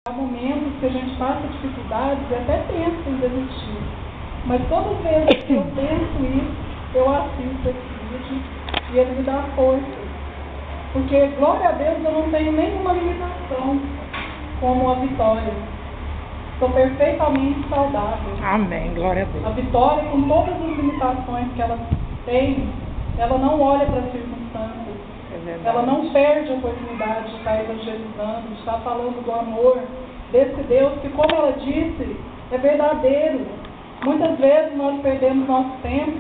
Há momentos que a gente passa dificuldades e até pensa em desistir. Mas todas as vezes que eu penso isso, eu assisto esse vídeo e ele me dá força. Porque, glória a Deus, eu não tenho nenhuma limitação como a Vitória. Estou perfeitamente saudável. Amém, glória a Deus. A Vitória, com todas as limitações que ela tem, ela não olha para as circunstâncias. Ela não perde a oportunidade de estar evangelizando, de estar falando do amor desse Deus, que, como ela disse, é verdadeiro. Muitas vezes nós perdemos nosso tempo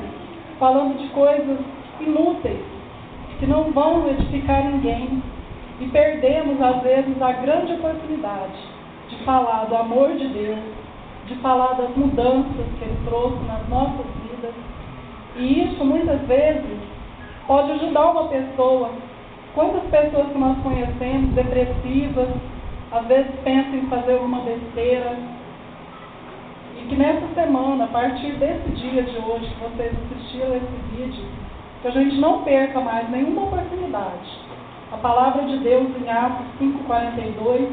falando de coisas inúteis, que não vão edificar ninguém. E perdemos, às vezes, a grande oportunidade de falar do amor de Deus, de falar das mudanças que Ele trouxe nas nossas vidas. E isso, muitas vezes, pode ajudar uma pessoa. Quantas pessoas que nós conhecemos, depressivas, às vezes pensam em fazer alguma besteira, e que nessa semana, a partir desse dia de hoje, que vocês assistiram esse vídeo, que a gente não perca mais nenhuma oportunidade. A palavra de Deus em Atos 5,42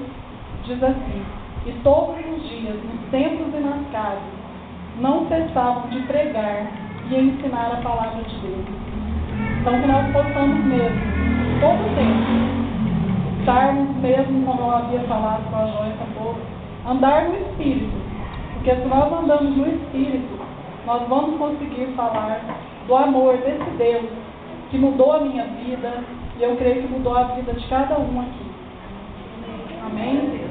diz assim: e todos os dias, nos templos e nas casas, não cessavam de pregar e ensinar a palavra de Deus. Então, que nós possamos mesmo, todo tempo, estarmos mesmo, como eu havia falado com a Joyce há pouco, andar no Espírito. Porque se nós andamos no Espírito, nós vamos conseguir falar do amor desse Deus que mudou a minha vida, e eu creio que mudou a vida de cada um aqui. Amém?